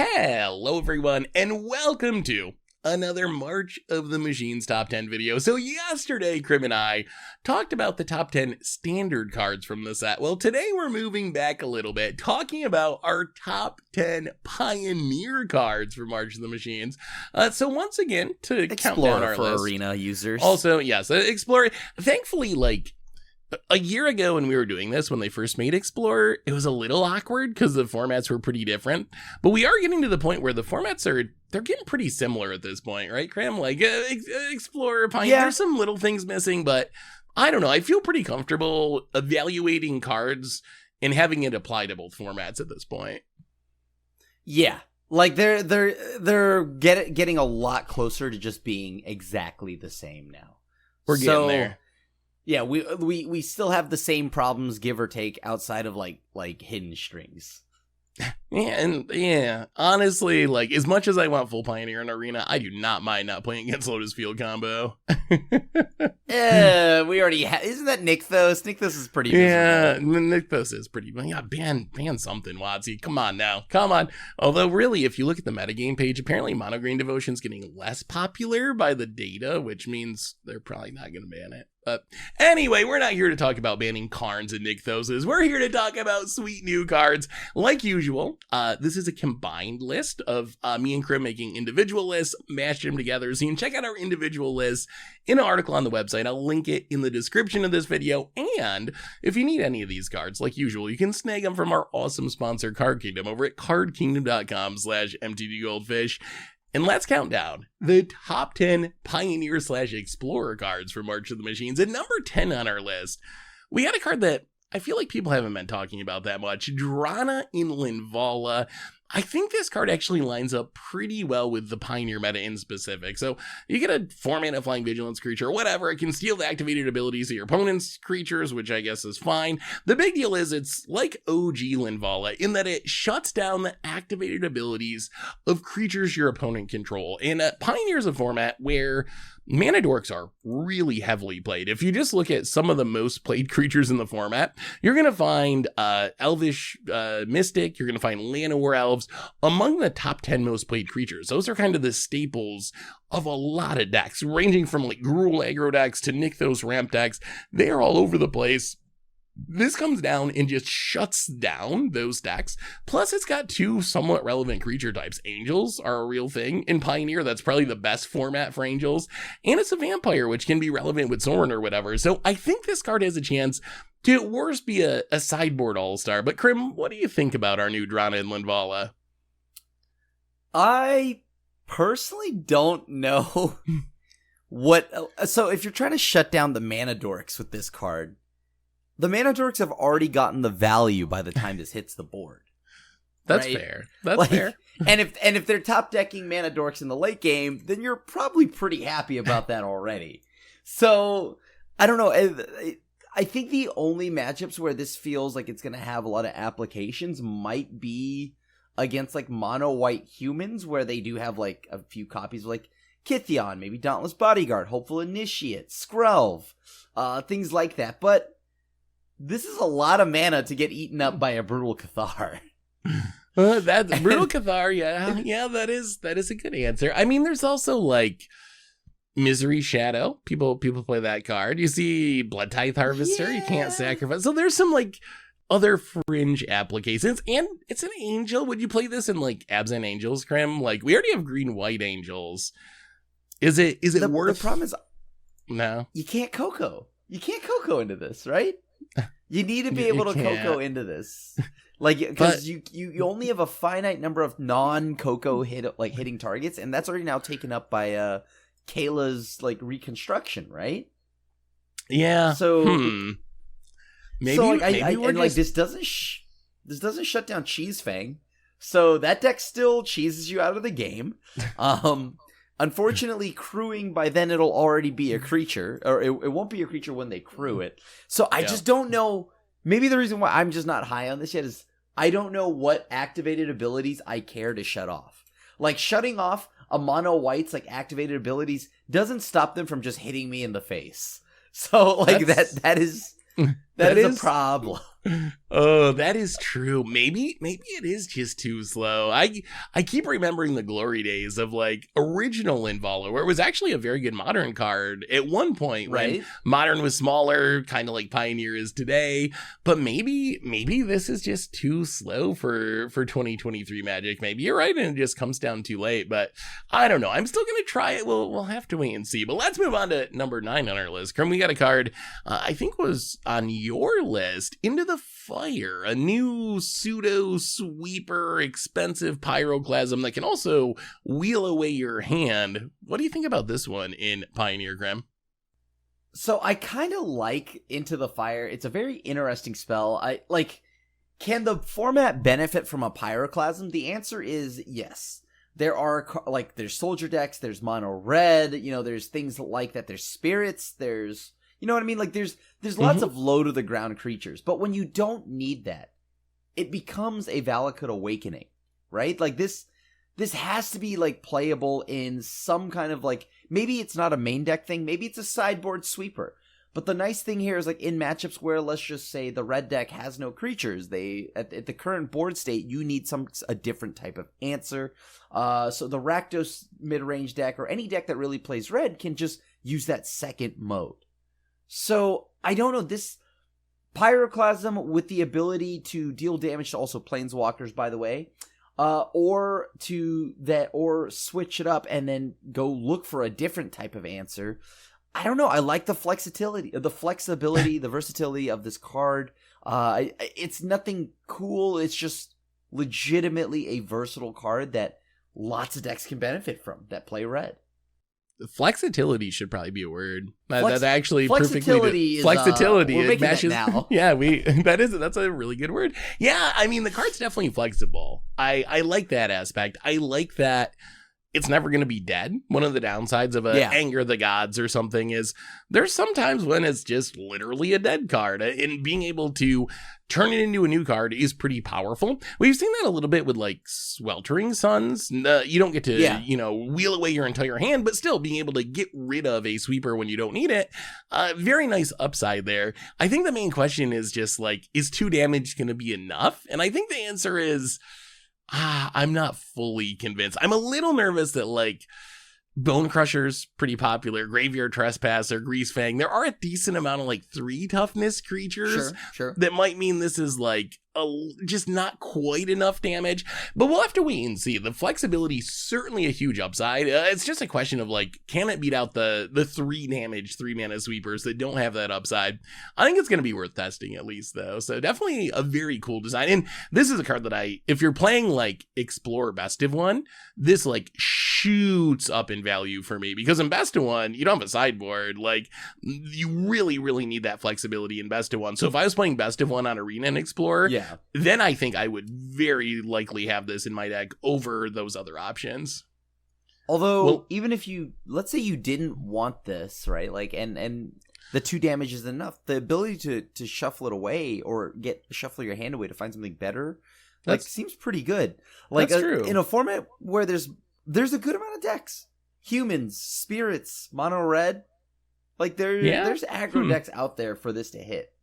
Hello everyone, and welcome to another March of the Machines top 10 video. So yesterday, Crim and I talked about the top 10 standard cards from the set. Well, today we're moving back a little bit, talking about our top 10 Pioneer cards for March of the Machines. So once again, to count down our for list. Arena users. Also, yes, Explorer. Thankfully, a year ago when we were doing this, when they first made Explorer, it was a little awkward because the formats were pretty different. But we are getting to the point where the formats they're getting pretty similar at this point, right, Cram? Explorer, Pioneer, there's some little things missing, but I don't know. I feel pretty comfortable evaluating cards and having it apply to both formats at this point. Yeah. They're getting a lot closer to just being exactly the same now. We're getting there. Yeah, we still have the same problems, give or take, outside of like hidden strings. Yeah, honestly, as much as I want full Pioneer in Arena, I do not mind not playing against Lotus Field combo. We already have. Isn't that Nykthos? Nykthos is pretty miserable. Yeah, Nykthos is pretty. Yeah, ban something, Watsy. Come on now. Come on. Although, really, if you look at the metagame page, apparently Mono Green Devotion's getting less popular by the data, which means they're probably not going to ban it. But anyway, we're not here to talk about banning Karns and Nykthoses. We're here to talk about sweet new cards. Like usual, this is a combined list of me and Crim making individual lists, mashed them together. So you can check out our individual lists in an article on the website. I'll link it in the description of this video. And if you need any of these cards, like usual, you can snag them from our awesome sponsor, Card Kingdom, over at cardkingdom.com/mtdgoldfish. And let's count down the top 10 Pioneer/Explorer cards for March of the Machines. At number 10 on our list, we got a card that I feel like people haven't been talking about that much. DRANA in LINVALA. I think this card actually lines up pretty well with the Pioneer meta in specific. So you get a 4-mana Flying Vigilance creature or whatever. It can steal the activated abilities of your opponent's creatures, which I guess is fine. The big deal is it's like OG LINVALA in that it shuts down the activated abilities of creatures your opponent control. And Pioneer's a format where mana dorks are really heavily played. If you just look at some of the most played creatures in the format, you're going to find Elvish Mystic, you're going to find Llanowar Elves among the top 10 most played creatures. Those are kind of the staples of a lot of decks, ranging from Gruul aggro decks to Nykthos ramp decks. They are all over the place. This comes down and just shuts down those decks. Plus, it's got two somewhat relevant creature types. Angels are a real thing in Pioneer. That's probably the best format for Angels. And it's a vampire, which can be relevant with Sorin or whatever. So I think this card has a chance to at worst be a sideboard all-star. But Crim, what do you think about our new DRANA in LINVALA? I personally don't know what... So if you're trying to shut down the mana dorks with this card, the mana dorks have already gotten the value by the time this hits the board. That's right? fair. That's fair. And if they're top decking mana dorks in the late game, then you're probably pretty happy about that already. So I don't know. I think the only matchups where this feels like it's going to have a lot of applications might be against mono white humans, where they do have a few copies of Kithion, maybe Dauntless Bodyguard, Hopeful Initiate, Skrelv, things like that. But this is a lot of mana to get eaten up by a Brutal Cathar. That's Brutal Cathar, yeah, that is a good answer. I mean, there's also Misery Shadow. People play that card. You see Blood Tithe Harvester. You can't sacrifice. So there's some other fringe applications, and it's an angel. Would you play this in Absent Angels, Crim? We already have green-white angels. Is it worth? The problem is, no, you can't Coco. You can't Coco into this, right? You need to be able to Coco into this, because you only have a finite number of non-Coco hitting targets, and that's already now taken up by Kayla's reconstruction, right? Yeah. So maybe this doesn't shut down Cheese Fang, so that deck still cheeses you out of the game. Unfortunately, crewing, by then it'll already be a creature, or it won't be a creature when they crew it. So I just don't know. Maybe the reason why I'm just not high on this yet is I don't know what activated abilities I care to shut off. Shutting off a mono white's activated abilities doesn't stop them from just hitting me in the face. So that is a problem. Oh, that is true. Maybe it is just too slow. I keep remembering the glory days of like original LINVALA, where it was actually a very good modern card at one point when modern was smaller, kind of like Pioneer is today. But maybe this is just too slow for 2023 Magic. Maybe you're right, and it just comes down too late. But I don't know. I'm still gonna try it. We'll have to wait and see. But let's move on to number 9 on our list. Crim, we got a card I think was on your list, Into the Fire, a new pseudo sweeper expensive pyroclasm that can also wheel away your hand. What do you think about this one in Pioneer, Crim? So I kind of like Into the Fire. It's a very interesting spell. Can the format benefit from a pyroclasm? The answer is yes. There are, there's soldier decks, there's mono red, there's things like that. There's spirits, there's, you know what I mean? Like, there's lots of low-to-the-ground creatures. But when you don't need that, it becomes a Valakut Awakening, right? Like, this has to be, playable in some kind of, maybe it's not a main deck thing. Maybe it's a sideboard sweeper. But the nice thing here is, in matchups where, let's just say, the red deck has no creatures, at the current board state, you need a different type of answer. So the Rakdos mid-range deck, or any deck that really plays red, can just use that second mode. So, I don't know, this Pyroclasm with the ability to deal damage to also Planeswalkers, by the way, or switch it up and then go look for a different type of answer. I don't know, I like the flexibility, the versatility of this card. It's nothing cool, it's just legitimately a versatile card that lots of decks can benefit from that play red. Flexibility should probably be a word. That actually perfectly. Flexibility. We're making matches. That now. Yeah, that's a really good word. Yeah, I mean the card's definitely flexible. I like that aspect. I like that it's never going to be dead. One of the downsides of Anger the Gods or something is there's sometimes when it's just literally a dead card, and being able to turn it into a new card is pretty powerful. We've seen that a little bit with Sweltering Suns. You don't get to, wheel away your entire hand, but still being able to get rid of a sweeper when you don't need it. Very nice upside there. I think the main question is just is 2 damage going to be enough? And I think the answer is, I'm not fully convinced. I'm a little nervous that Bone Crusher's pretty popular, Graveyard Trespasser, Greasefang. There are a decent amount of 3 toughness creatures sure. that might mean this is just not quite enough damage, but we'll have to wait and see. The flexibility is certainly a huge upside. It's just a question of can it beat out the 3 damage, 3 mana sweepers that don't have that upside? I think it's going to be worth testing at least though. So definitely a very cool design. And this is a card that if you're playing Explore Best of One, this shoots up in value for me, because in Best of One, you don't have a sideboard. You really, really need that flexibility in Best of One. So if I was playing Best of One on Arena and Explorer, then I think I would very likely have this in my deck over those other options. Although, even if let's say you didn't want this, right? And the 2 damage is enough. The ability to shuffle it away or shuffle your hand away to find something better, seems pretty good. That's true. In a format where there's a good amount of decks. Humans, spirits, mono red. There's aggro decks out there for this to hit.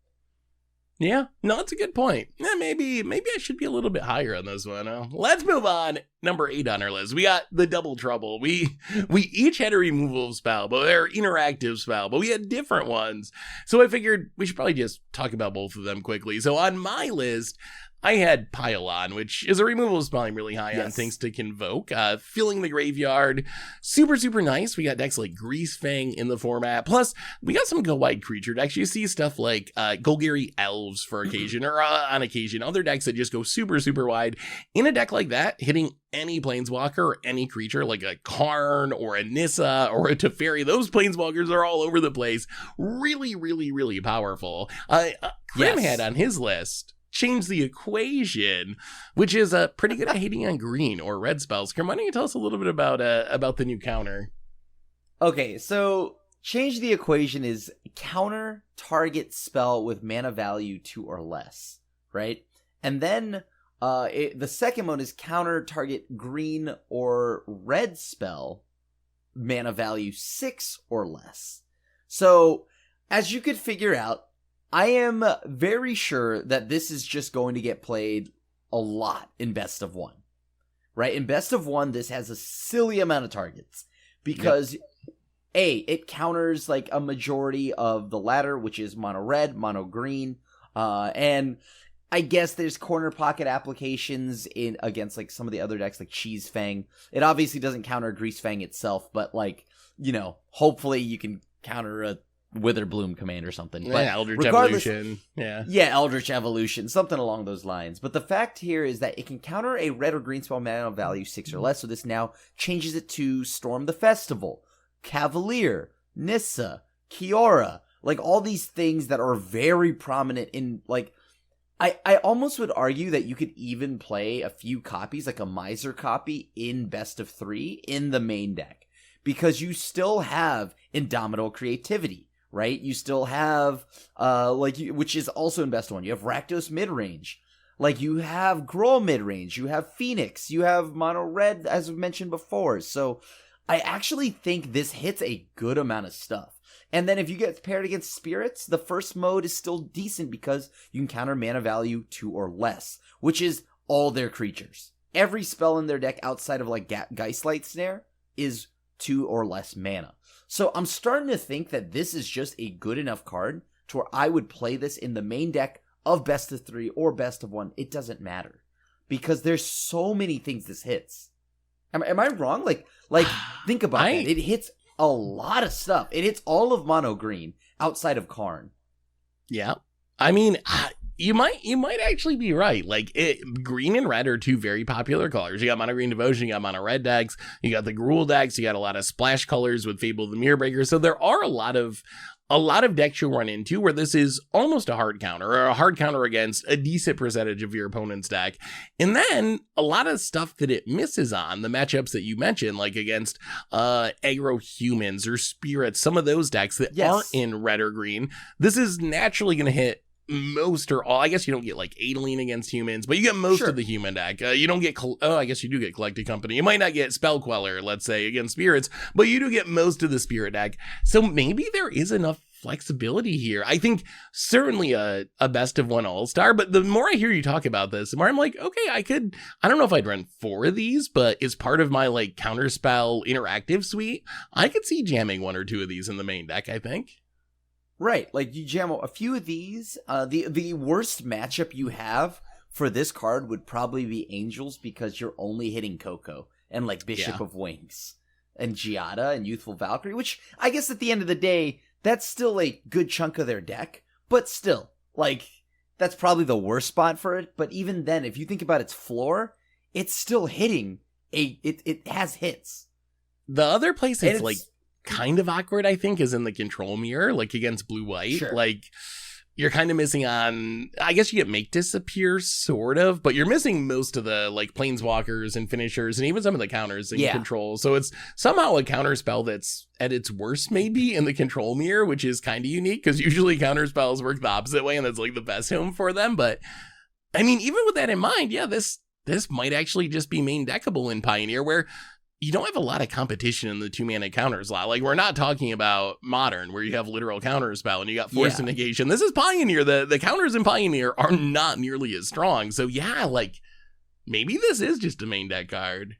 Yeah, no, that's a good point. Yeah, maybe I should be a little bit higher on this one. Let's move on. Number 8 on our list. We got the Double Trouble. We each had a removal spell, but they're interactive spell, but we had different ones. So I figured we should probably just talk about both of them quickly. So on my list, I had Pile On, which is a removal spell I'm really high on, thanks to Convoke. Filling the graveyard, super, super nice. We got decks like Greasefang in the format. Plus, we got some go-wide creature decks. You see stuff like Golgari Elves for occasion, or on occasion, other decks that just go super, super wide. In a deck like that, hitting any Planeswalker or any creature like a Karn or a Nissa or a Teferi, those Planeswalkers are all over the place. Really, really, really powerful. Crim had on his list Change the Equation, which is pretty good at hating on green or red spells. Crim, why don't you tell us a little bit about the new counter? Okay, so Change the Equation is counter target spell with mana value 2 or less, right? And then the second mode is counter target green or red spell, mana value 6 or less. So, as you could figure out, I am very sure that this is just going to get played a lot in Best of One. Right? In Best of One, this has a silly amount of targets. Because, A, it counters like a majority of the ladder, which is mono red, mono green. And I guess there's corner pocket applications in against like some of the other decks like Cheese Fang. It obviously doesn't counter Grease Fang itself, but like, you know, hopefully you can counter a Wither Bloom command or something. But Eldritch Evolution. Yeah, Eldritch Evolution, something along those lines. But the fact here is that it can counter a red or green spell mana value 6 or less, so this now changes it to Storm the Festival, Cavalier, Nissa, Kiora, like all these things that are very prominent in like I almost would argue that you could even play a few copies, like a Miser copy in Best of 3 in the main deck. Because you still have Indomitable Creativity, right? You still have, which is also in Best of 1. You have Rakdos midrange. Like, you have Gruul midrange. You have Phoenix. You have Mono Red, as we mentioned before. So, I actually think this hits a good amount of stuff. And then if you get paired against Spirits, the first mode is still decent because you can counter mana value 2 or less, which is all their creatures. Every spell in their deck outside of like Geistlight Snare is 2 or less mana. So I'm starting to think that this is just a good enough card to where I would play this in the main deck of Best of 3 or Best of 1. It doesn't matter because there's so many things this hits. Am I wrong? Like think about it. It hits a lot of stuff. It hits all of mono green outside of Karn. Yeah. I mean, you might actually be right. Like, green and red are two very popular colors. You got mono green Devotion, you got mono red decks, you got the Gruul decks, you got a lot of splash colors with Fable the Mirror Breaker. So there are a lot of decks you'll run into where this is almost a hard counter or a hard counter against a decent percentage of your opponent's deck. And then a lot of stuff that it misses on, the matchups that you mentioned, like against aggro humans or spirits, some of those decks that aren't in red or green, this is naturally going to hit most or all. I guess you don't get like Adeline against humans, but you get most of the human deck. You don't get I guess you do get Collected Company. You might not get Spell Queller, let's say, against spirits, but you do get most of the spirit deck. So maybe there is enough flexibility here. I think certainly a Best of 1 All-Star, but the more I hear you talk about this, the more I'm like, okay, I don't know if I'd run 4 of these, but as part of my like Counterspell interactive suite, I could see jamming 1 or 2 of these in the main deck, I think. Right, like you jam a few of these. The worst matchup you have for this card would probably be Angels because you're only hitting Coco and like Bishop of Wings and Giada and Youthful Valkyrie, which I guess at the end of the day, that's still a good chunk of their deck, but still, like, that's probably the worst spot for it. But even then, if you think about its floor, it's still hitting it has hits. The other place it's like kind of awkward, I think, is in the control mirror, like against blue-white. Sure. Like, you're kind of missing on, I guess you get Make Disappear, sort of, but you're missing most of the, like, Planeswalkers and Finishers and even some of the counters in control. So it's somehow a counter spell that's at its worst, maybe, in the control mirror, which is kind of unique, because usually counter spells work the opposite way, and that's, like, the best home for them. But, I mean, even with that in mind, this might actually just be main deckable in Pioneer, where you don't have a lot of competition in the 2-mana counter slot. Like, we're not talking about Modern, where you have literal counter spell and you got Force of Negation. This is Pioneer. The counters in Pioneer are not nearly as strong. So, like, maybe this is just a main deck card.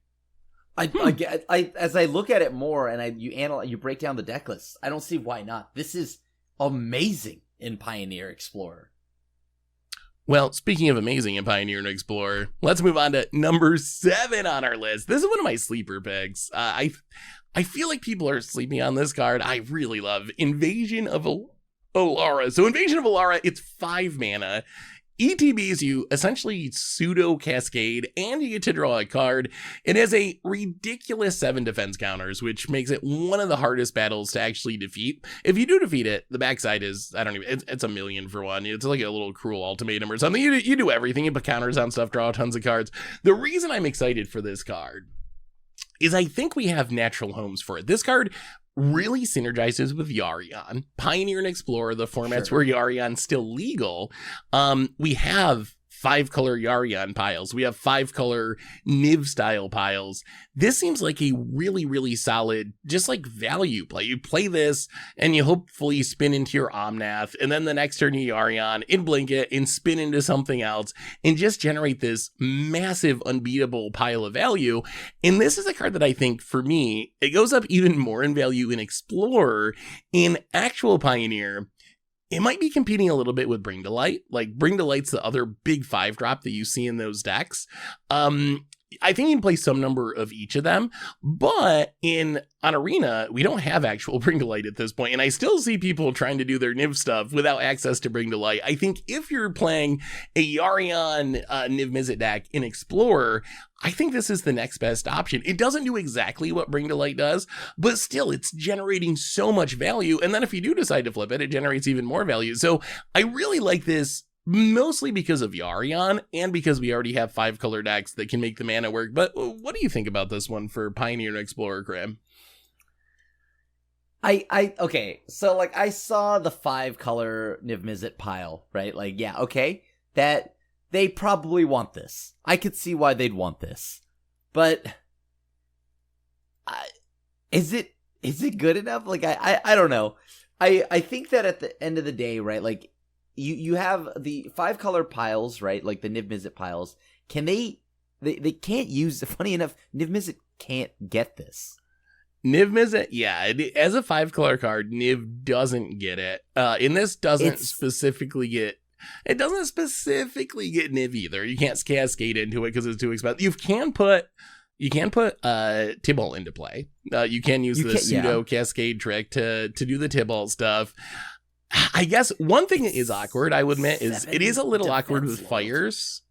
I as I look at it more and you break down the deck list, I don't see why not. This is amazing in Pioneer Explorer. Well, speaking of amazing in Pioneer and Explorer, let's move on to number 7 on our list. This is one of my sleeper picks. I feel like people are sleeping on this card. I really love Invasion of ALARA. So Invasion of ALARA, it's 5 mana. ETBs you essentially pseudo cascade, and you get to draw a card. It has a ridiculous 7 defense counters, which makes it one of the hardest battles to actually defeat. If you do defeat it, the backside is, it's a million for 1. It's like a little cruel ultimatum or something. You do everything, you put counters on stuff, draw tons of cards. The reason I'm excited for this card is I think we have natural homes for it. This card really synergizes with Yarion. Pioneer and Explorer, the formats where Yarion's still legal. We have 5-color Yarion piles. We have 5-color Niv style piles. This seems like a really, really solid, just like value play. You play this and you hopefully spin into your Omnath, and then the next turn you Yarion and blink it and spin into something else and just generate this massive, unbeatable pile of value. And this is a card that I think, for me, it goes up even more in value in Explorer. In actual Pioneer, it might be competing a little bit with Bring to Light. Like, Bring to Light's the other big 5-drop that you see in those decks. I think you can play some number of each of them, but on Arena, we don't have actual Bring to Light at this point, and I still see people trying to do their Niv stuff without access to Bring to Light. I think if you're playing a Yarion Niv Mizzet deck in Explorer, I think this is the next best option. It doesn't do exactly what Bring to Light does, but still, it's generating so much value, and then if you do decide to flip it, it generates even more value. So I really like this, mostly because of Yarion and because we already have 5-color decks that can make the mana work. But what do you think about this one for Pioneer and Explorer, Crim? Okay, so like I saw the 5-color Niv Mizzet pile, right? Like, yeah, okay, that they probably want this. I could see why they'd want this, but is it good enough? Like, I don't know. I think that at the end of the day, right, like, You have the 5-color piles, right? Like the Niv Mizzet piles. Can they can't use, funny enough, Niv Mizzet can't get this. Niv Mizzet, yeah, as a 5-color card, Niv doesn't get it. And this doesn't specifically get Niv either. You can't cascade into it because it's too expensive. You can put Tibalt into play. You can use the pseudo cascade trick to do the Tibalt stuff. I guess one thing that is awkward, I would admit, is it is a little awkward with fires.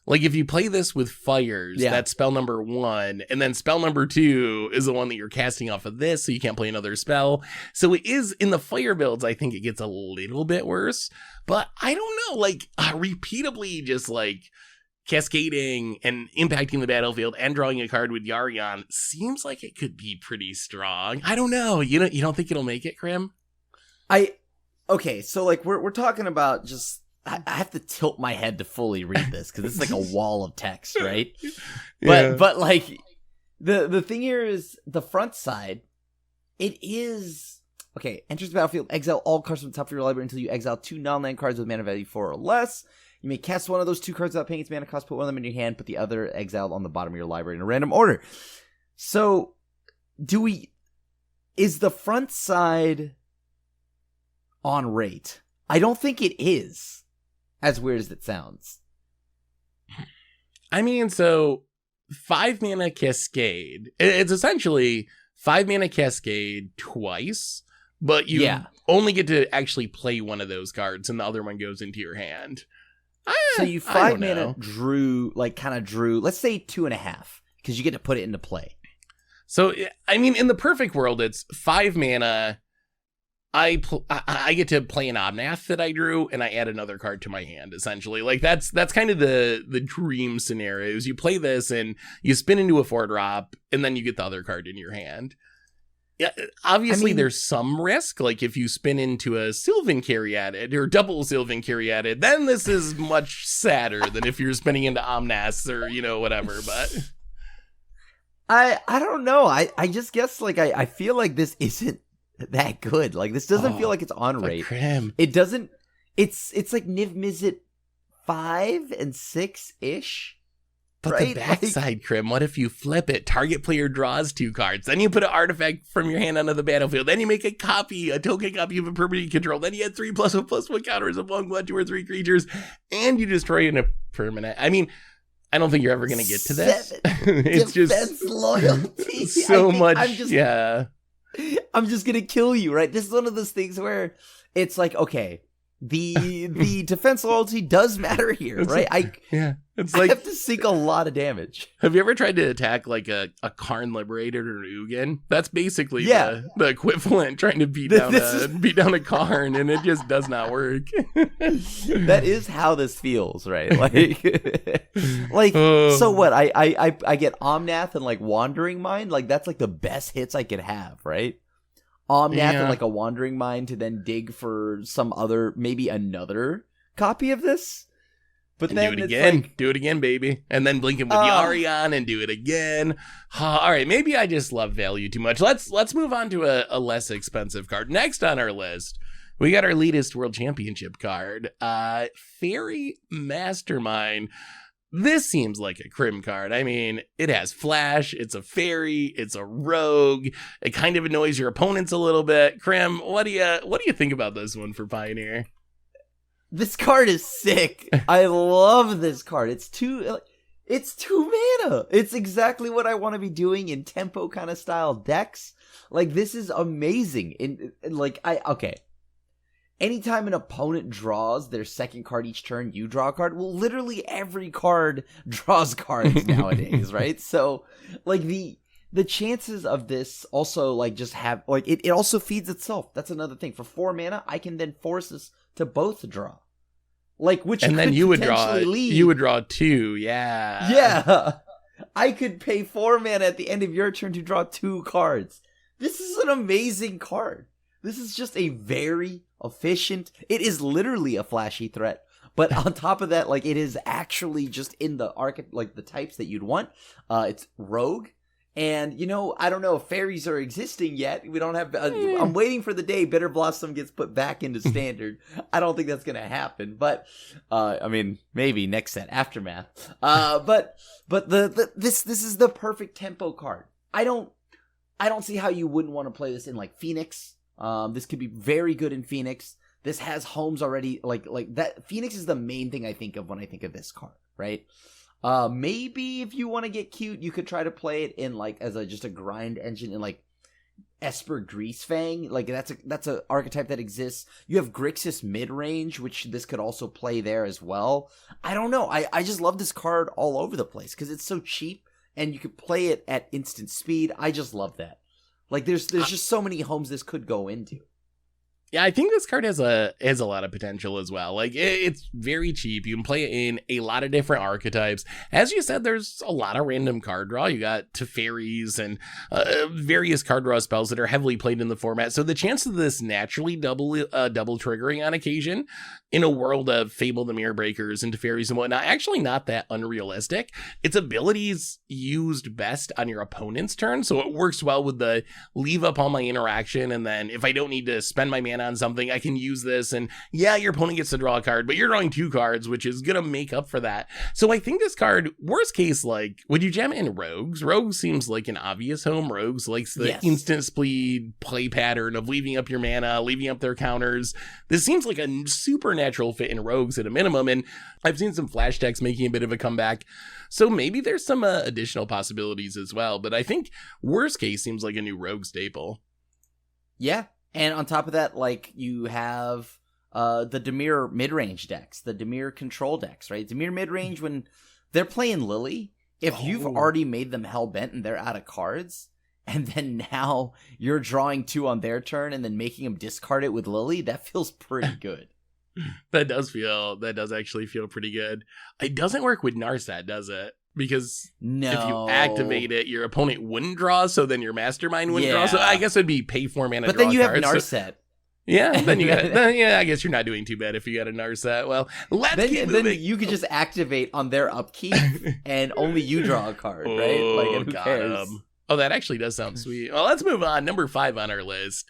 Like, if you play this with fires, that's spell number 1, and then spell number 2 is the one that you're casting off of this, so you can't play another spell. So it is, in the fire builds, I think it gets a little bit worse. But I don't know, like, repeatedly just, like, cascading and impacting the battlefield and drawing a card with Yarion seems like it could be pretty strong. I don't know. You don't think it'll make it, Crim? Okay, so like we're talking about just I have to tilt my head to fully read this because it's like a wall of text, right? But like the thing here is the front side. It is okay. Enters the battlefield. Exile all cards from the top of your library until you exile 2 non-land cards with mana value 4 or less. You may cast one of those 2 cards without paying its mana cost. Put one of them in your hand. Put the other exiled on the bottom of your library in a random order. So, is the front side on rate? I don't think it is, as weird as it sounds. I mean, so 5 mana Cascade. It's essentially 5 mana Cascade twice, but you only get to actually play one of those cards, and the other one goes into your hand. So you 5 mana drew, let's say 2.5, because you get to put it into play. So, I mean, in the perfect world, it's 5 mana. I get to play an Omnath that I drew, and I add another card to my hand, essentially. Like, that's kind of the dream scenarios. You play this, and you spin into a 4-drop, and then you get the other card in your hand. Yeah, obviously, there's some risk. Like, if you spin into a Sylvan Caryatid, or double Sylvan Caryatid, then this is much sadder than if you're spinning into Omnaths or, whatever, but... I don't know. I just guess, like, I feel like this isn't that good. Like, this doesn't feel like it's on rate. Crim. It doesn't. It's like Niv Mizzet 5 and 6-ish. But right? the backside, Crim, what if you flip it? Target player draws 2 cards. Then you put an artifact from your hand onto the battlefield. Then you make a token copy of a permanent control. Then you add 3+1/+1 counters among 1, 2, or 3 creatures. And you destroy a permanent. I mean, I don't think you're ever going to get to this. It's just loyalty. So much. I'm just gonna kill you, right? This is one of those things where it's like, okay, the defense loyalty does matter here, right? I have to sink a lot of damage. Have you ever tried to attack like a Karn Liberator or an Ugin? That's basically the equivalent, trying to beat down a Karn, and it just does not work. That is how this feels, right? So what? I get Omnath and like Wandering Mind, like that's like the best hits I could have, right? Omnath and like a Wandering Mind to then dig for some other, maybe another copy of this. But and then do it again. like, do it again, baby. And then blink him with the Arion and do it again. All right, maybe I just love value too much. Let's move on to a less expensive card. Next on our list, we got our Elitist World Championship card. FAERIE Mastermind. This seems like a Crim card. I mean, it has flash, it's a fairy, it's a rogue. It kind of annoys your opponents a little bit. Crim, what do you think about this one for Pioneer? This card is sick. I love this card. It's two mana. It's exactly what I want to be doing in tempo kind of style decks. Like, this is amazing. Okay. Anytime an opponent draws their second card each turn, you draw a card. Well, literally every card draws cards nowadays, right? So, like, the chances of this also, like, just have, like, it also feeds itself. That's another thing. For 4 mana, I can then force this to both draw. Like, which and could then you would lead. You would draw 2, yeah. Yeah. I could pay 4 mana at the end of your turn to draw 2 cards. This is an amazing card. This is just a very efficient. It is literally a flashy threat, but on top of that, like, it is actually just in the like the types that you'd want. It's rogue, and I don't know if fairies are existing yet. We don't have. I'm waiting for the day Bitter Blossom gets put back into standard. I don't think that's gonna happen, but I mean, maybe next set, Aftermath. But this is the perfect tempo card. I don't see how you wouldn't want to play this in, like, Phoenix. This could be very good in Phoenix. This has homes already, like that. Phoenix is the main thing I think of when I think of this card, right? Maybe if you want to get cute, you could try to play it in, like, as just a grind engine in, like, Esper Greasefang. Like, that's a archetype that exists. You have Grixis mid-range, which this could also play there as well. I don't know. I just love this card all over the place because it's so cheap and you could play it at instant speed. I just love that. Like, there's just so many homes this could go into. Yeah, I think this card has a lot of potential as well. Like, it's very cheap. You can play it in a lot of different archetypes. As you said, there's a lot of random card draw. You got Teferis and various card draw spells that are heavily played in the format. So the chance of this naturally double triggering on occasion in a world of Fable the Mirror Breakers and Teferis and whatnot, actually not that unrealistic. Its abilities used best on your opponent's turn, so it works well with the leave up all my interaction, and then if I don't need to spend my mana on something, I can use this, and yeah, your opponent gets to draw a card, but you're drawing 2 cards, which is gonna make up for that. So I think this card, worst case, like, would you jam it in Rogues? Rogues seems like an obvious home. Rogues likes the instant speed play pattern of leaving up your mana, leaving up their counters. This seems like a supernatural fit in Rogues at a minimum, and I've seen some flash decks making a bit of a comeback, so maybe there's some additional possibilities as well, but I think worst case seems like a new Rogue staple. Yeah. And on top of that, like, you have the Dimir mid-range decks, the Dimir control decks, right? Dimir mid-range, when they're playing Lily, if you've already made them hell-bent and they're out of cards, and then now you're drawing 2 on their turn and then making them discard it with Lily, that feels pretty good. That does actually feel pretty good. It doesn't work with Narset, does it? Because if you activate it, your opponent wouldn't draw, so then your Mastermind wouldn't draw. So I guess it'd be pay 4 mana. But then you have cards, Narset. So, yeah, then you got. Yeah, I guess you're not doing too bad if you got a Narset. Well, keep moving. Then you could just activate on their upkeep, and only you draw a card, right? Like, and who cares? Oh, that actually does sound sweet. Well, let's move on. Number 5 on our list.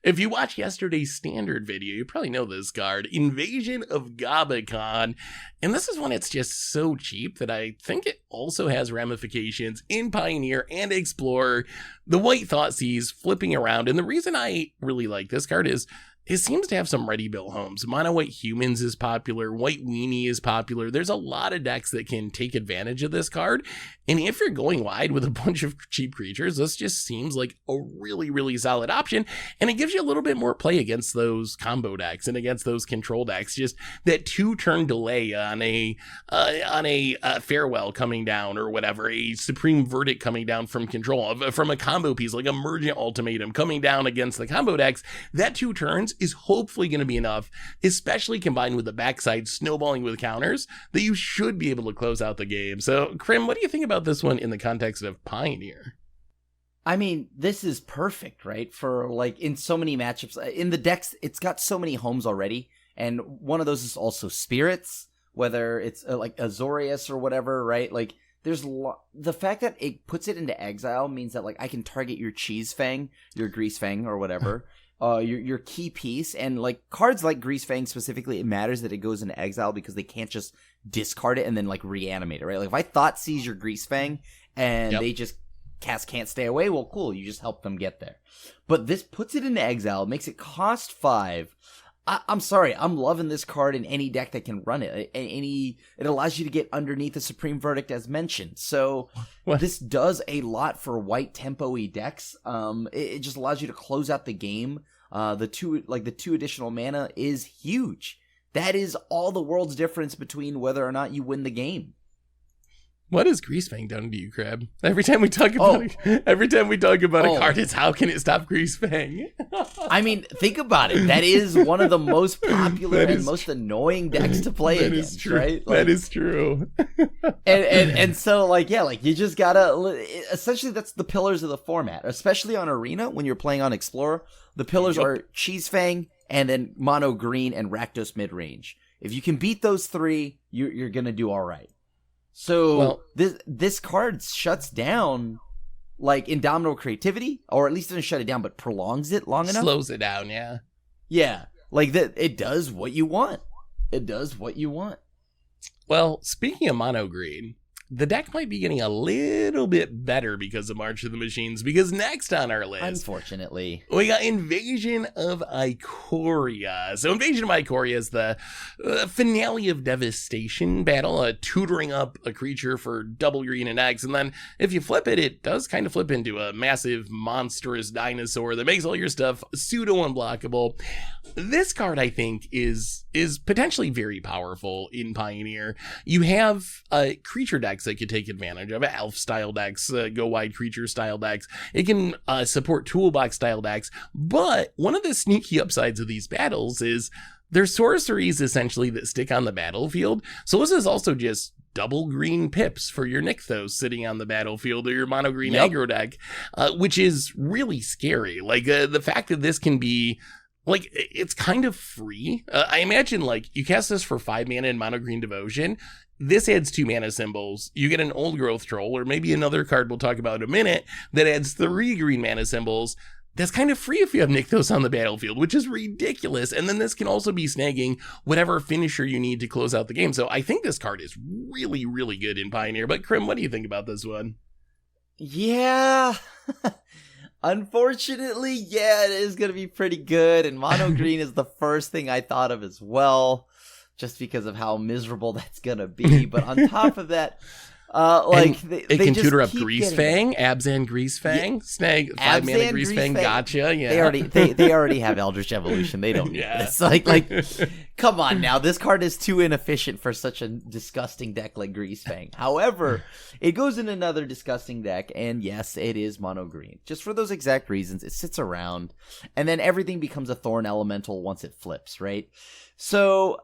If you watched yesterday's standard video, you probably know this card, Invasion of GOBAKHAN. And this is one that's just so cheap that I think it also has ramifications in Pioneer and Explorer. The white Thoughtseize flipping around. And the reason I really like this card is it seems to have some ready-built homes. Mono White Humans is popular. White Weenie is popular. There's a lot of decks that can take advantage of this card. And if you're going wide with a bunch of cheap creatures, this just seems like a really, really solid option. And it gives you a little bit more play against those combo decks and against those control decks. Just that 2-turn delay on a Farewell coming down or whatever, a Supreme Verdict coming down from control, from a combo piece like Emergent Ultimatum coming down against the combo decks. That 2 turns is hopefully going to be enough, especially combined with the backside snowballing with counters, that you should be able to close out the game. So, Crim, what do you think about this one in the context of Pioneer? I mean, this is perfect, right? For, like, in so many matchups. In the decks, it's got so many homes already, and one of those is also Spirits, whether it's like Azorius or whatever, right? Like, there's the fact that it puts it into exile means that, like, I can target your Cheese Fang, your Grease Fang, or whatever, your key piece, and, like, cards like Grease Fang specifically, it matters that it goes into exile because they can't just discard it and then, like, reanimate it, right? Like, if I thought seize your Grease Fang and they just cast Can't Stay Away, well, cool, you just help them get there. But this puts it into exile, makes it cost 5. I'm sorry, I'm loving this card in any deck that can run it. It allows you to get underneath the Supreme Verdict as mentioned. So this does a lot for white tempo-y decks. It just allows you to close out the game. The two additional mana is huge. That is all the world's difference between whether or not you win the game. What has Grease Fang done to you, Crab? Every time we talk about a card, it's how can it stop Grease Fang? I mean, think about it. That is one of the most popular and most annoying decks to play against, right? Like, that is true. and so, like, yeah, like, you just gotta, essentially that's the pillars of the format, especially on Arena when you're playing on Explorer. The pillars are Cheese Fang and then Mono Green and Rakdos Midrange. If you can beat those 3, you're gonna do all right. So this card shuts down, like, Indomitable Creativity, or at least doesn't shut it down, but prolongs it long enough. Slows it down, yeah. Yeah, like that. It does what you want. It does what you want. Well, speaking of Mono Green, the deck might be getting a little bit better because of March of the Machines, because next on our list, unfortunately, we got Invasion of IKORIA. So Invasion of IKORIA is the finale of Devastation battle, tutoring up a creature for double green and X, and then if you flip it, it does kind of flip into a massive monstrous dinosaur that makes all your stuff pseudo unblockable. This card, I think, is potentially very powerful in Pioneer. You have creature decks that could take advantage of it, elf style decks, go wide creature style decks. It can support toolbox style decks, but one of the sneaky upsides of these battles is there's sorceries essentially that stick on the battlefield. So this is also just double green pips for your Nykthos sitting on the battlefield, or your mono green aggro deck, which is really scary. Like, the fact that this can be, like, it's kind of free. I imagine, like, you cast this for 5 mana in Mono Green Devotion. This adds 2 mana symbols. You get an Old Growth Troll, or maybe another card we'll talk about in a minute, that adds 3 green mana symbols. That's kind of free if you have Nykthos on the battlefield, which is ridiculous. And then this can also be snagging whatever finisher you need to close out the game. So I think this card is really, really good in Pioneer. But Crim, what do you think about this one? Yeah. Unfortunately, yeah, it is going to be pretty good, and Mono Green is the first thing I thought of as well, just because of how miserable that's going to be. But on top of that, like, it can tutor up Grease Fang, Abzan Grease Fang, snag 5 mana Grease Fang, gotcha, yeah. They already have Eldritch Evolution, they don't need this. Like, come on now, this card is too inefficient for such a disgusting deck like Grease Fang. However, it goes in another disgusting deck, and yes, it is Mono Green. Just for those exact reasons, it sits around, and then everything becomes a Thorn Elemental once it flips, right? So,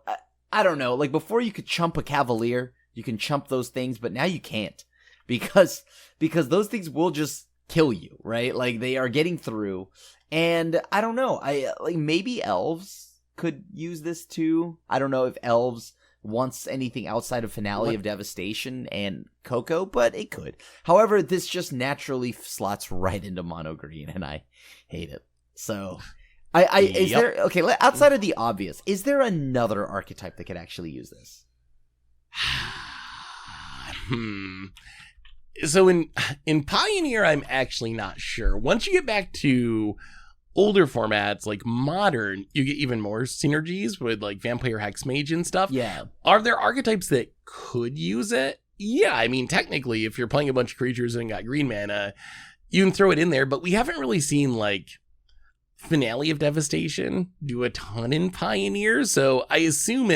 I don't know, like, before you could chump a Cavalier, you can chump those things, but now you can't, because those things will just kill you, right? Like, they are getting through, and I don't know, maybe Elves could use this too. I don't know if Elves wants anything outside of Finale of Devastation and Coco, but it could. However, this just naturally slots right into Mono Green, and I hate it. So, is there, okay, outside of the obvious, is there another archetype that could actually use this? So in Pioneer, I'm actually not sure. Once you get back to older formats like Modern, you get even more synergies with, like, Vampire Hexmage and stuff. Yeah. Are there archetypes that could use it? Yeah, I mean, technically, if you're playing a bunch of creatures and got green mana, you can throw it in there, but we haven't really seen, like, Finale of Devastation do a ton in Pioneer, so I assume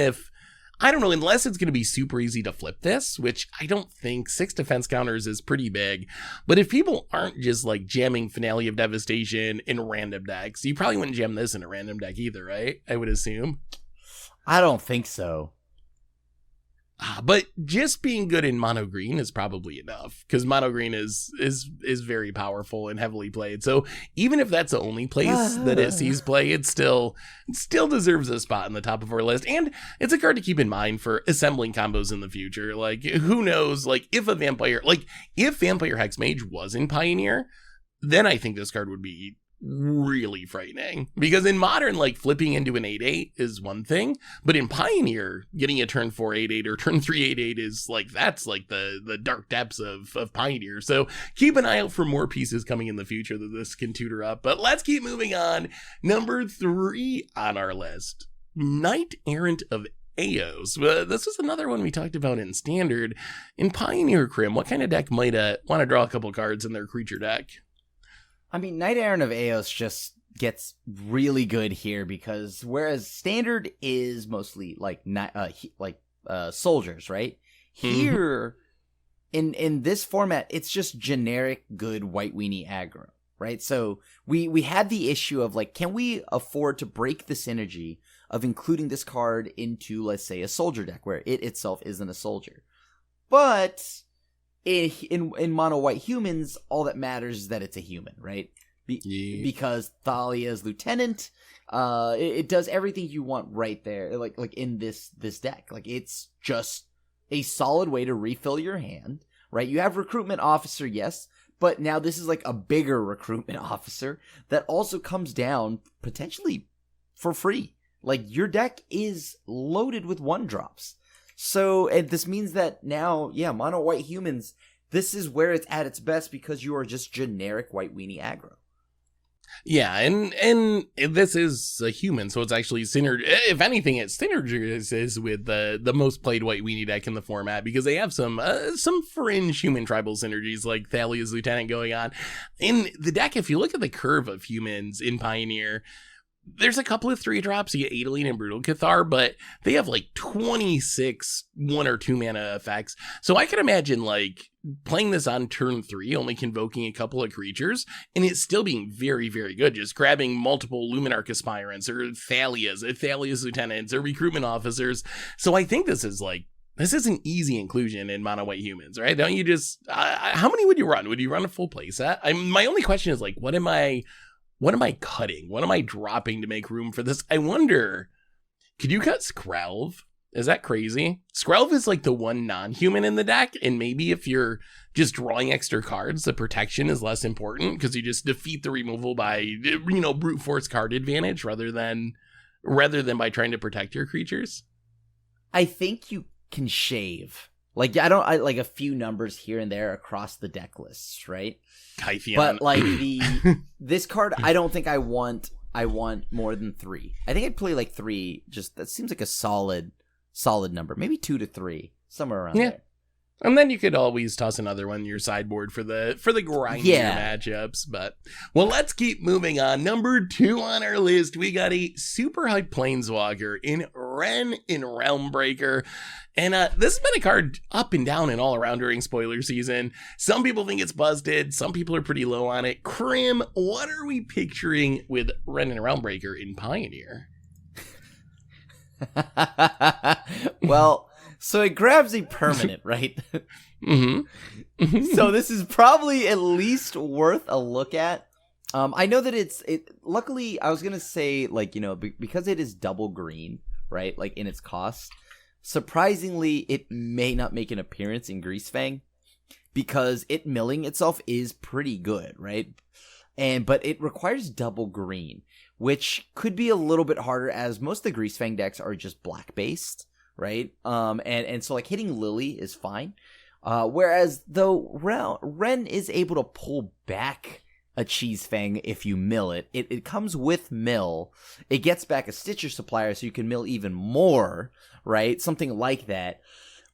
I don't know, unless it's going to be super easy to flip this, which I don't think. 6 defense counters is pretty big. But if people aren't just, like, jamming Finale of Devastation in random decks, you probably wouldn't jam this in a random deck either, right? I would assume. I don't think so. but just being good in mono green is probably enough, because mono green is very powerful and heavily played. So even if that's the only place that it sees play, it still deserves a spot in the top of our list. And it's a card to keep in mind for assembling combos in the future. Like, who knows, like if Vampire Hexmage was in Pioneer, then I think this card would be really frightening, because in Modern, like, flipping into an 8/8 is one thing, but in Pioneer, getting a turn 4 8/8 or turn 3 8/8 is like, that's like the dark depths of Pioneer. So keep an eye out for more pieces coming in the future that this can tutor up. But let's keep moving on. Number 3 on our list, Knight Errant of Eos. This was another one we talked about in Standard. In Pioneer, Crim, what kind of deck might want to draw a couple cards in their creature deck? I mean, Knight Errant of Eos just gets really good here, because whereas Standard is mostly like soldiers, right? Here, in this format, it's just generic good white weenie aggro, right? So we had the issue of, like, can we afford to break the synergy of including this card into, let's say, a soldier deck where it itself isn't a soldier? But in mono white humans, all that matters is that it's a human, right? Because Thalia's Lieutenant, it does everything you want right there, like in this deck. Like, it's just a solid way to refill your hand, right? You have Recruitment Officer, yes, but now this is like a bigger Recruitment Officer that also comes down potentially for free. Like, your deck is loaded with 1-drops. So, and this means that now, mono white humans, this is where it's at its best, because you are just generic white weenie aggro. Yeah, and this is a human, so it's actually if anything, it synergizes with the most played white weenie deck in the format, because they have some fringe human tribal synergies, like Thalia's Lieutenant going on. In the deck, if you look at the curve of humans in Pioneer, there's a couple of 3-drops. You get Adeline and Brutal Cathar, but they have like 26 1 or 2 mana effects. So I can imagine, like, playing this on turn 3, only convoking a couple of creatures, and it's still being very, very good. Just grabbing multiple Luminarch Aspirants or Thalia's Lieutenants or Recruitment Officers. So I think this is an easy inclusion in mono white humans, right? Don't you just, how many would you run? Would you run a full playset? My only question is, like, what am I cutting? What am I dropping to make room for this? I wonder, could you cut Skrelv? Is that crazy? Skrelv is like the one non-human in the deck, and maybe if you're just drawing extra cards, the protection is less important, because you just defeat the removal by, brute force card advantage rather than by trying to protect your creatures. I think you can shave. Like, I like a few numbers here and there across the deck lists, right? Kytheon. But like this card, I don't think I want more than 3. I think I'd play like 3. Just, that seems like a solid number. Maybe 2 to 3, somewhere around there. And then you could always toss another one in your sideboard for the grindier matchups. But, well, let's keep moving on. Number 2 on our list, we got a super hyped Planeswalker in WRENN in Realmbreaker. And this has been a card up and down and all around during spoiler season. Some people think it's busted. Some people are pretty low on it. Crim, what are we picturing with WRENN and Realmbreaker in Pioneer? Well, so it grabs a permanent, right? So this is probably at least worth a look at. I know that luckily, I was going to say, like, because it is double green, right? Like, in its cost. Surprisingly, it may not make an appearance in Greasefang, because it milling itself is pretty good, right? But it requires double green, which could be a little bit harder, as most of the Greasefang decks are just black based, right? And so, like, hitting Lily is fine. Whereas though WRENN is able to pull back a Cheesefang if you mill it. It comes with mill. It gets back a Stitcher Supplier, so you can mill even more, right? Something like that.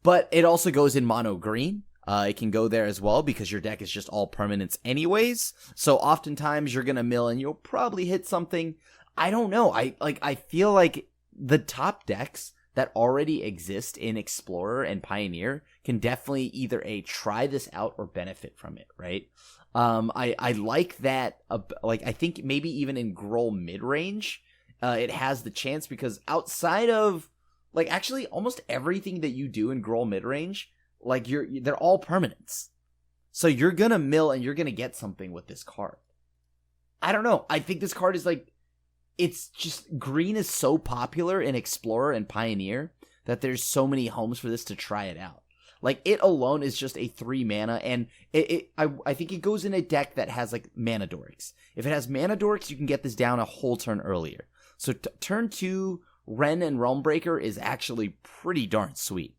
But it also goes in mono green. It can go there as well, because your deck is just all permanents anyways. So oftentimes you're gonna mill and you'll probably hit something. I don't know. I feel like the top decks that already exist in Explorer and Pioneer can definitely either try this out or benefit from it, right? I like that. I think maybe even in Groll mid range, it has the chance, because outside of like actually almost everything that you do in Gruul midrange, like they're all permanents. So you're gonna mill and you're gonna get something with this card. I don't know. I think this card is like, it's just, green is so popular in Explorer and Pioneer that there's so many homes for this to try it out. Like, it alone is just a 3 mana, and I think it goes in a deck that has, like, Mana Dorks. If it has Mana Dorks, you can get this down a whole turn earlier. So turn 2, Wrenn and Realmbreaker is actually pretty darn sweet.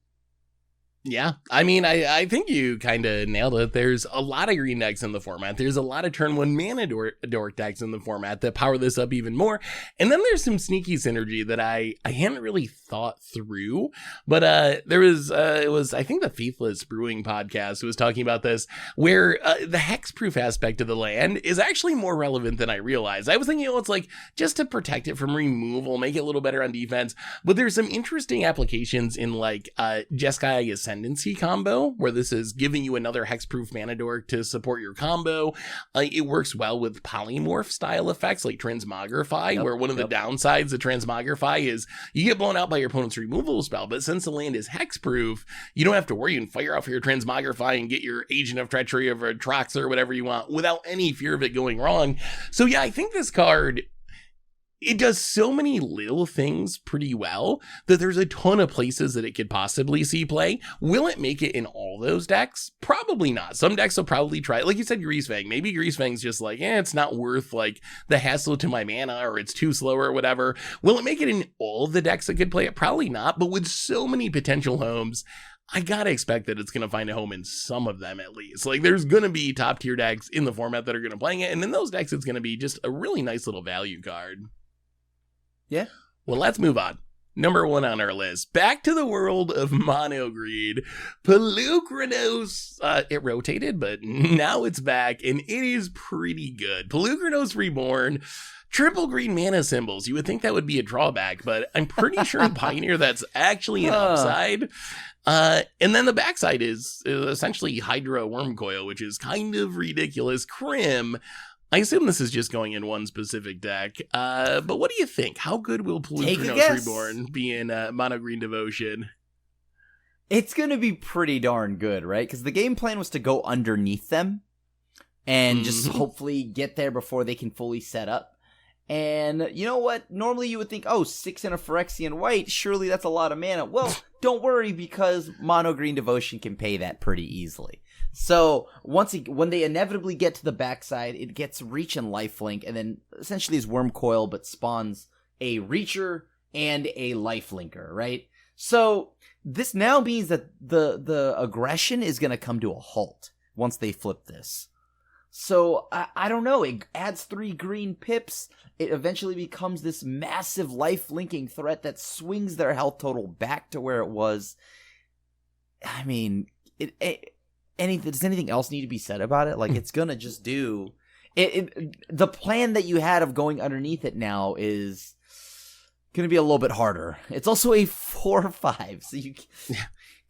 Yeah, I mean, I think you kind of nailed it. There's a lot of green decks in the format. There's a lot of turn 1 mana dork decks in the format that power this up even more. And then there's some sneaky synergy that I hadn't really thought through. But there was, it was, I think the Faithless Brewing podcast was talking about this, where the hexproof aspect of the land is actually more relevant than I realized. I was thinking, it's like just to protect it from removal, make it a little better on defense. But there's some interesting applications in like Jeskai Ascendancy combo, where this is giving you another hexproof mana dork to support your combo. It works well with polymorph style effects like Transmogrify, where one of the downsides of Transmogrify is you get blown out by your opponent's removal spell, but since the land is hexproof, you don't have to worry and fire off your Transmogrify and get your Agent of Treachery of Atrox or whatever you want without any fear of it going wrong. So yeah, I think this card, it does so many little things pretty well that there's a ton of places that it could possibly see play. Will it make it in all those decks? Probably not. Some decks will probably try it. Like you said, Greasefang. Maybe Greasefang's just like, it's not worth like the hassle to my mana, or it's too slow or whatever. Will it make it in all of the decks that could play it? Probably not. But with so many potential homes, I gotta expect that it's gonna find a home in some of them at least. Like, there's gonna be top tier decks in the format that are gonna play it, and in those decks, it's gonna be just a really nice little value card. Yeah. Well, let's move on. Number 1 on our list. Back to the world of mono green. POLUKRANOS. It rotated, but now it's back, and it is pretty good. POLUKRANOS Reborn. Triple green mana symbols. You would think that would be a drawback, but I'm pretty sure in Pioneer that's actually an upside. And then the backside is essentially Hydra Wormcoil, which is kind of ridiculous. Crim. I assume this is just going in one specific deck, but what do you think? How good will POLUKRANOS Reborn be in Mono Green Devotion? It's going to be pretty darn good, right? Because the game plan was to go underneath them and just hopefully get there before they can fully set up. And you know what? Normally you would think, 6 in a Phyrexian white, surely that's a lot of mana. Well, don't worry, because Mono Green Devotion can pay that pretty easily. So when they inevitably get to the backside, it gets Reach and Lifelink, and then essentially is Wormcoil, but spawns a Reacher and a Lifelinker, right? So this now means that the aggression is going to come to a halt once they flip this. So I don't know. It adds 3 green pips. It eventually becomes this massive life-linking threat that swings their health total back to where it was. I mean, does anything else need to be said about it? Like, it's gonna just do it. The plan that you had of going underneath it now is gonna be a little bit harder. It's also a 4/5, so you,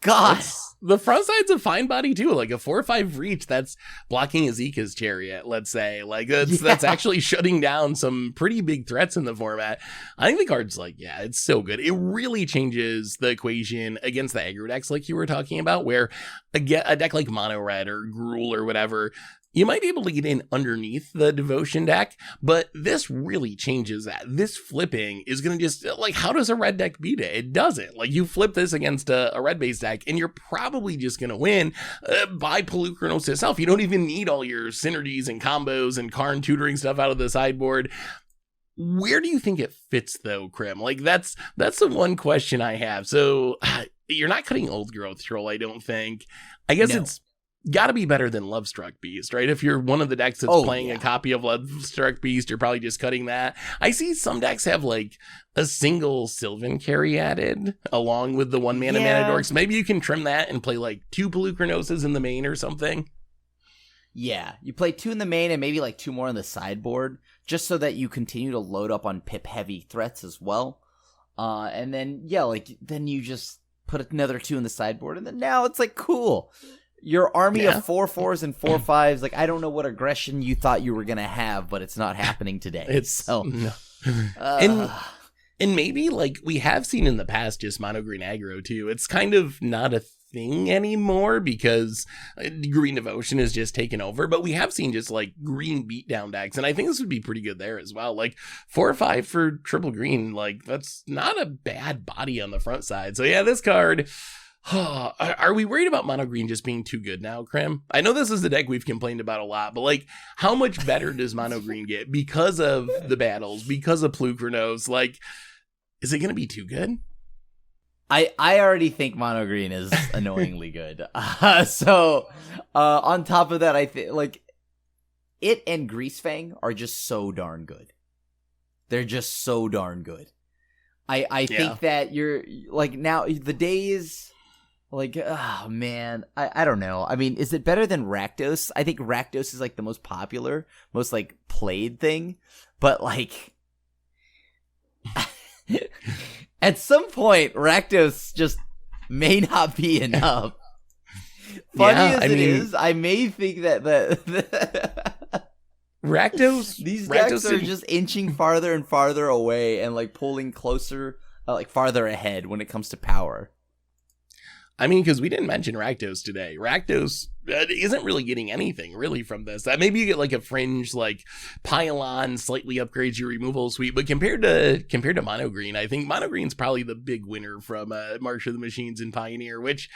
God, the front side's a fine body too. Like a 4/5 reach, that's blocking Azeka's Chariot. Let's say, like that's actually shutting down some pretty big threats in the format. I think the card's like, it's so good. It really changes the equation against the aggro decks, like you were talking about, where a deck like Mono Red or Gruul or whatever, you might be able to get in underneath the Devotion deck, but this really changes that. This flipping is going to just, like, how does a red deck beat it? It doesn't. Like, you flip this against a red-based deck, and you're probably just going to win by POLUKRANOS itself. You don't even need all your synergies and combos and Karn tutoring stuff out of the sideboard. Where do you think it fits, though, Crim? Like, that's the one question I have. So, you're not cutting Old Growth Troll, I don't think. I guess it's got to be better than Lovestruck Beast, right? If you're one of the decks that's playing a copy of Lovestruck Beast, you're probably just cutting that. I see some decks have like a single Sylvan Carry added along with the 1 mana mana dorks. Maybe you can trim that and play like 2 POLUKRANOSes in the main or something. Yeah, you play 2 in the main and maybe like 2 more on the sideboard, just so that you continue to load up on pip heavy threats as well. And then then you just put another 2 in the sideboard, and then now it's like, cool. Your army of 4/4s and 4/5s, like, I don't know what aggression you thought you were going to have, but it's not happening today. And maybe, like, we have seen in the past just mono green aggro, too. It's kind of not a thing anymore because green devotion is just taken over, but we have seen just, like, green beatdown decks, and I think this would be pretty good there as well. Like, 4 or 5 for triple green, like, that's not a bad body on the front side. So, yeah, this card... Are we worried about mono green just being too good now, Crim? I know this is the deck we've complained about a lot, but like, how much better does mono green get because of the battles, because of POLUKRANOS? Like, is it going to be too good? I already think mono green is annoyingly good. So on top of that, I think like it and Greasefang are just so darn good. They're just so darn good. I think that you're like now the days. Like, oh, man, I don't know. I mean, is it better than Rakdos? I think Rakdos is, like, the most popular, most, like, played thing. But, like, at some point, Rakdos just may not be enough. Funny as it is, I may think that Rakdos... These decks are just inching farther and farther away and, like, pulling closer, like, farther ahead when it comes to power. I mean, because we didn't mention Rakdos today. Rakdos isn't really getting anything, really, from this. Maybe you get, like, a fringe, like, pylon, slightly upgrades your removal suite, but compared to Mono Green, I think Mono Green's probably the big winner from March of the Machines and Pioneer, which,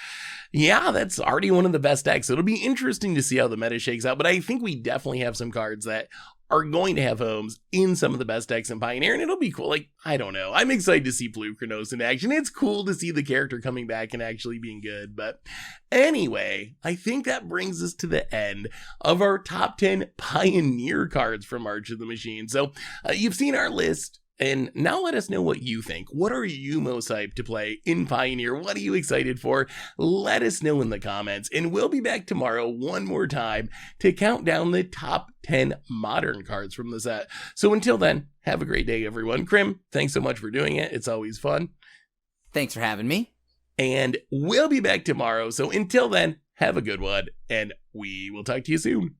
yeah, that's already one of the best decks. So it'll be interesting to see how the meta shakes out, but I think we definitely have some cards that are going to have homes in some of the best decks in Pioneer, and it'll be cool. Like, I don't know. I'm excited to see POLUKRANOS in action. It's cool to see the character coming back and actually being good. But anyway, I think that brings us to the end of our top 10 Pioneer cards from March of the Machine. So you've seen our list. And now let us know what you think. What are you most hyped to play in Pioneer? What are you excited for? Let us know in the comments. And we'll be back tomorrow one more time to count down the top 10 modern cards from the set. So until then, have a great day, everyone. Crim, thanks so much for doing it. It's always fun. Thanks for having me. And we'll be back tomorrow. So until then, have a good one. And we will talk to you soon.